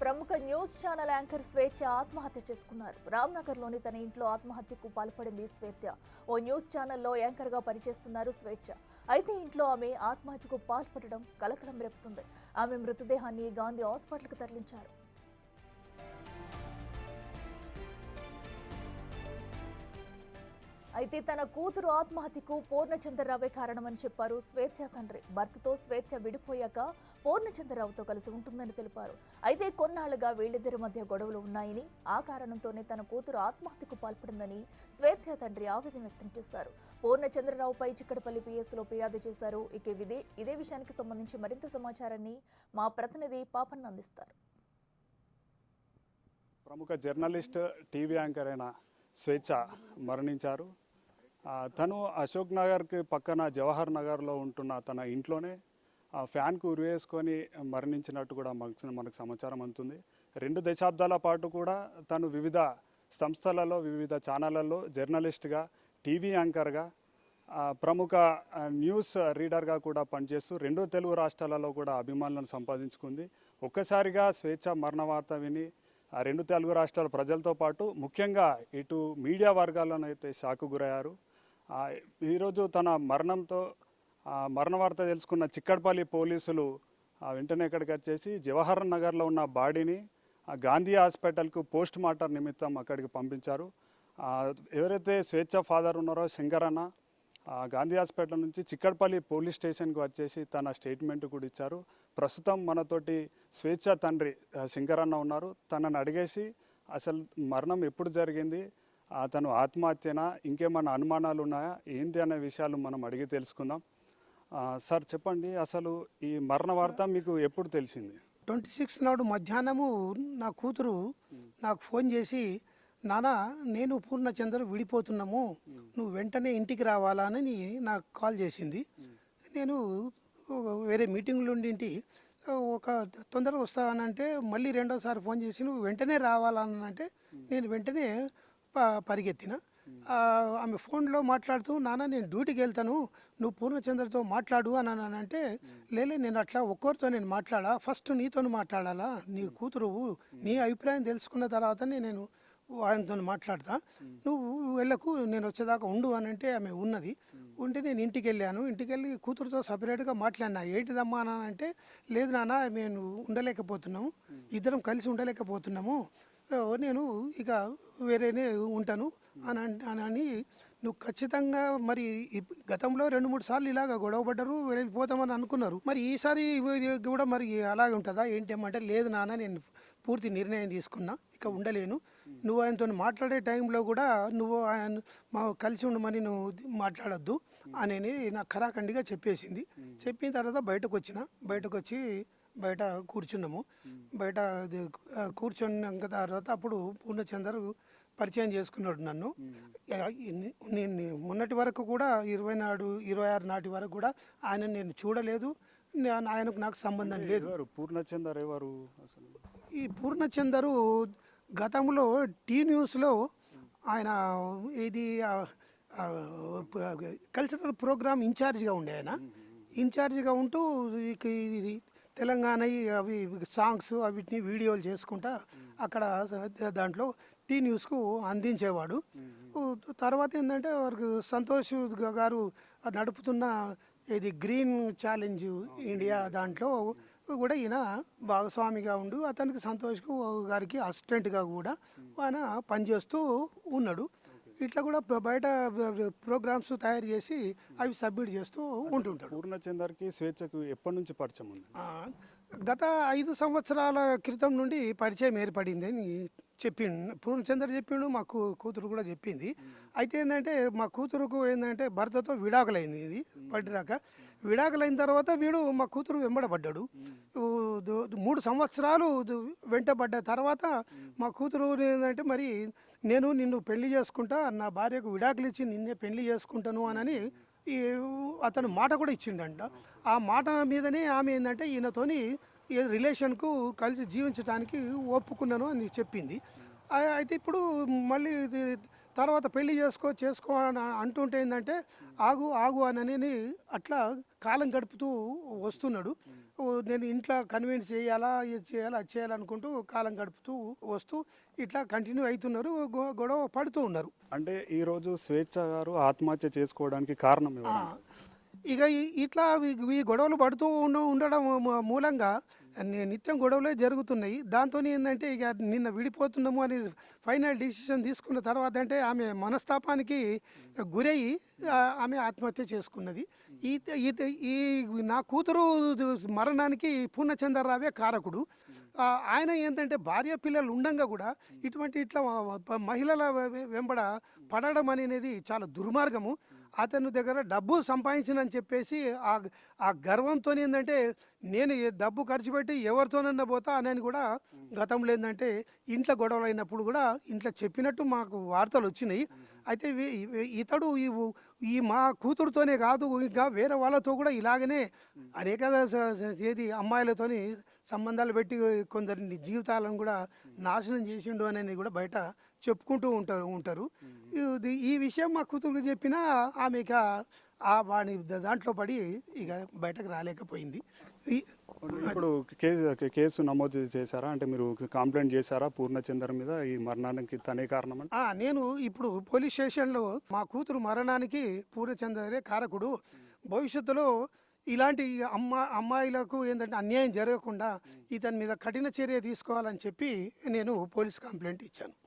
ప్రముఖ news channel anchor స్వేచ్ఛ ఆత్మహత్య చేసుకున్నారు. రామ్నగర్లోని తన ఇంట్లో ఆత్మహత్యకు పాల్పడింది స్వేచ్ఛ. ఓ న్యూస్ ఛానల్లో యాంకర్గా పనిచేస్తున్నారు స్వేచ్ఛ. అయితే ఇంట్లో ఆమె ఆత్మహత్యకు పాల్పడడం కలకలం రేపుతుంది. ఆమె మృతదేహాన్ని గాంధీ హాస్పిటల్కు తరలించారు. అయితే తన కూతురు ఆత్మహత్యకు పూర్ణచంద్రరావే కారణమని చెప్పారు స్వేచ్ఛ తండ్రి. భర్తతో స్వేచ్ఛ విడిపోయాక పూర్ణచంద్రరావుతో కలిసి ఉంటుందని తెలిపారు. అయితే కొన్నాళ్లుగా వీళ్ళిద్దరి మధ్య గొడవలు ఉన్నాయని, ఆ కారణంతోనే తన కూతురు ఆత్మహత్యకు పాల్పడిందని స్వేచ్ఛ తండ్రి ఆవేదన వ్యక్తం చేశారు. పూర్ణచంద్రరావుపై చిక్కడపల్లి పిఎస్లో ఫిర్యాదు చేశారు. ఇక ఇదే విషయానికి సంబంధించి మరింత సమాచారాన్ని మా ప్రతినిధి పాపన్న అందిస్తారు. ప్రముఖ జర్నలిస్ట్, టీవీ యాంకర్ అయిన స్వేచ్ఛ మరణించారు. తను అశోక్ నగర్కి పక్కన జవహర్ నగర్లో ఉంటున్న తన ఇంట్లోనే ఫ్యాన్కు ఉరివేసుకొని మరణించినట్టు కూడా మనకు సమాచారం అందుతుంది. 2 దశాబ్దాల పాటు కూడా తను వివిధ సంస్థలలో, వివిధ ఛానళ్లలో జర్నలిస్ట్గా, టీవీ యాంకర్గా, ప్రముఖ న్యూస్ రీడర్గా కూడా పనిచేస్తూ 2 తెలుగు రాష్ట్రాలలో కూడా అభిమానులను సంపాదించుకుంది. ఒక్కసారిగా స్వేచ్ఛ మరణ వార్త విని 2 తెలుగు రాష్ట్రాల ప్రజలతో పాటు ముఖ్యంగా ఇటు మీడియా వర్గాలను అయితే షాకు గురయ్యారు. ఈరోజు తన మరణ వార్త తెలుసుకున్న చిక్కడపల్లి పోలీసులు వెంటనే ఇక్కడికి వచ్చేసి జవహర్ నగర్లో ఉన్న బాడీని గాంధీ హాస్పిటల్కు పోస్ట్ మార్టం నిమిత్తం అక్కడికి పంపించారు. ఎవరైతే స్వేచ్ఛ ఫాదర్ ఉన్నారో శంకరన్న గాంధీ హాస్పిటల్ నుంచి చిక్కడపల్లి పోలీస్ స్టేషన్కి వచ్చేసి తన స్టేట్మెంట్ కూడా ఇచ్చారు. ప్రస్తుతం మనతోటి స్వేచ్ఛ తండ్రి శంకరన్న ఉన్నారు. తనని అడిగేసి అసలు మరణం ఎప్పుడు జరిగింది, తను ఆత్మహత్యనా, ఇంకేమైనా అనుమానాలు ఉన్నాయా, ఏంటి అనే విషయాలు మనం అడిగి తెలుసుకుందాం. సార్ చెప్పండి, అసలు ఈ మరణ వార్త మీకు ఎప్పుడు తెలిసింది? 26 నాడు మధ్యాహ్నము నా కూతురు నాకు ఫోన్ చేసి, నానా నేను పూర్ణచంద్ర విడిపోతున్నాము, నువ్వు వెంటనే ఇంటికి రావాలా అని నాకు కాల్ చేసింది. నేను వేరే మీటింగ్లు ఉండింటి, ఒక తొందరగా వస్తానంటే మళ్ళీ రెండోసారి ఫోన్ చేసి నువ్వు వెంటనే రావాలనంటే నేను వెంటనే పరిగెత్తిన. ఆమె ఫోన్లో మాట్లాడుతూ, నాన్న నేను డ్యూటీకి వెళ్తాను, నువ్వు పూర్ణచంద్రతో మాట్లాడు అని అంటే, లేలే నేను అట్లా ఒక్కరితో నేను మాట్లాడా, ఫస్ట్ నీతో మాట్లాడాలా, నీ కూతురు నీ అభిప్రాయం తెలుసుకున్న తర్వాతనే నేను ఆయనతో మాట్లాడతా, నువ్వు వెళ్ళకు, నేను వచ్చేదాకా ఉండు అని అంటే ఆమె ఉన్నది. ఉంటే నేను ఇంటికి వెళ్ళాను. ఇంటికి వెళ్ళి కూతురుతో సపరేట్గా మాట్లాడినా. ఏంటిదమ్మా అని అంటే, లేదు నాన్న మేము ఉండలేకపోతున్నాము, ఇద్దరం కలిసి ఉండలేకపోతున్నాము, నేను ఇక వేరేనే ఉంటాను అని నువ్వు ఖచ్చితంగా మరి గతంలో 2-3 సార్లు ఇలాగ గొడవపడ్డారు, వెళ్ళిపోతామని అనుకున్నారు, మరి ఈసారి కూడా మరి అలాగే ఉంటుందా ఏంటేమంటే, లేదు నాన్న నేను పూర్తి నిర్ణయం తీసుకున్నా, ఇక ఉండలేను, నువ్వు ఆయనతో మాట్లాడే టైంలో కూడా నువ్వు మా కలిసి ఉండమని నువ్వు మాట్లాడొద్దు అని నాకు ఖరాఖండిగా చెప్పేసింది. చెప్పిన తర్వాత బయటకు వచ్చి బయట కూర్చున్నాము. బయట కూర్చున్నాక తర్వాత అప్పుడు పూర్ణచంద్ర పరిచయం చేసుకున్నాడు నన్ను. నేను మొన్నటి వరకు కూడా 26 నాటి వరకు కూడా ఆయన నేను చూడలేదు, ఆయనకు నాకు సంబంధం లేదు. పూర్ణచంద్ర ఎవరు? ఈ పూర్ణచంద్రు గతంలో టీ న్యూస్లో ఆయన ఇది కల్చరల్ ప్రోగ్రామ్ ఇన్ఛార్జిగా ఉండే. ఆయన ఇన్ఛార్జిగా ఉంటూ తెలంగాణ అవి సాంగ్స్ అవిటిని వీడియోలు చేసుకుంటా అక్కడ దాంట్లో టీ న్యూస్కు అందించేవాడు. తర్వాత ఏంటంటే వారికి సంతోష్ గారు నడుపుతున్న ఇది గ్రీన్ ఛాలెంజ్ ఇండియా దాంట్లో కూడా ఈయన భాగస్వామిగా ఉండు, అతనికి సంతోష్ గారికి అసిస్టెంట్గా కూడా ఆయన పనిచేస్తూ ఉన్నాడు. ఇట్లా కూడా బయట ప్రోగ్రామ్స్ తయారు చేసి అవి సబ్మిట్ చేస్తూ ఉంటుంటాడు. పూర్ణచంద్రకి స్వేచ్ఛకు ఎప్పటి నుంచి పరిచయం ఉంది? గత 5 సంవత్సరాల క్రితం నుండి పరిచయం ఏర్పడింది అని చెప్పిండు పూర్ణచంద్ర, చెప్పిండు, మా కూతురు కూడా చెప్పింది. అయితే ఏంటంటే మా కూతురుకు ఏంటంటే భర్తతో విడాకులైంది. ఇది పడ్డాక విడాకులైన తర్వాత వీడు మా కూతురు వెంబడబడ్డాడు. 3 సంవత్సరాలు వెంటబడ్డ తర్వాత మా కూతురు ఏంటంటే, మరి నేను నిన్ను పెళ్లి చేసుకుంటా, నా భార్యకు విడాకులు ఇచ్చి నిన్నే పెళ్లి చేసుకుంటాను అని అతను మాట కూడా ఇచ్చిండంట. ఆ మాట మీదనే ఆమె ఏంటంటే ఈయనతోని రిలేషన్కు కలిసి జీవించడానికి ఒప్పుకున్నాను అని చెప్పింది. అయితే ఇప్పుడు మళ్ళీ తర్వాత పెళ్లి చేసుకో అని అంటుంటే ఏంటంటే ఆగు అని అట్లా కాలం గడుపుతూ వస్తున్నాడు. నేను ఇంట్లో కన్విన్స్ చేయాలా ఇది చేయాలా అది చేయాలనుకుంటూ కాలం గడుపుతూ వస్తూ ఇట్లా కంటిన్యూ అవుతున్నారు, గొడవ పడుతూ ఉన్నారు. అంటే ఈరోజు స్వేచ్ఛ గారు ఆత్మహత్య చేసుకోవడానికి కారణం ఆ, ఎవరు? ఇక ఇట్లా ఈ గొడవలు పడుతూ ఉండడం మూలంగా నిత్యం గొడవలే జరుగుతున్నాయి. దాంతో ఏంటంటే ఇక నిన్న విడిపోతున్నాము అని ఫైనల్ డిసిషన్ తీసుకున్న తర్వాత అంటే ఆమె మనస్తాపానికి గురయ్యి ఆమె ఆత్మహత్య చేసుకున్నది. ఈ ఈ- ఈ నా కూతురు మరణానికి పూర్ణచంద్రరావే కారకుడు. ఆయన ఏంటంటే భార్య పిల్లలు ఉండంగా కూడా ఇట్లా మహిళల వెంబడ పడడం అనేది చాలా దుర్మార్గము. అతని దగ్గర డబ్బు సంపాదించినని చెప్పేసి ఆ గర్వంతో ఏంటంటే నేను డబ్బు ఖర్చు పెట్టి ఎవరితోనన్నా పోతా అని కూడా గతంలో ఏంటంటే ఇంట్లో గొడవలు అయినప్పుడు కూడా ఇంట్లో చెప్పినట్టు మాకు వార్తలు వచ్చినాయి. అయితే ఇతడు ఈ మా కూతురుతోనే కాదు ఇంకా వేరే వాళ్ళతో కూడా ఇలాగనే అనేక ఏది అమ్మాయిలతోని సంబంధాలు పెట్టి కొందరి జీవితాలను కూడా నాశనం చేసిండు అని కూడా బయట చెప్పుకుంటూ ఉంటారు. ఈ విషయం మా కూతురుకు చెప్పినా ఆమె ఇక వాడి దాంట్లో పడి ఇక బయటకు రాలేకపోయింది. ఇప్పుడు కేసు నమోదు చేశారా? అంటే మీరు కంప్లైంట్ చేశారా పూర్ణచంద్ర మీద ఈ మరణానికి తనే కారణం అని? నేను ఇప్పుడు పోలీస్ స్టేషన్లో మా కూతురు మరణానికి పూర్ణచంద్రే కారకుడు, భవిష్యత్తులో ఇలాంటి అమ్మాయిలకు ఏంటంటే అన్యాయం జరగకుండా ఇతని మీద కఠిన చర్య తీసుకోవాలని చెప్పి నేను పోలీస్ కంప్లైంట్ ఇచ్చాను.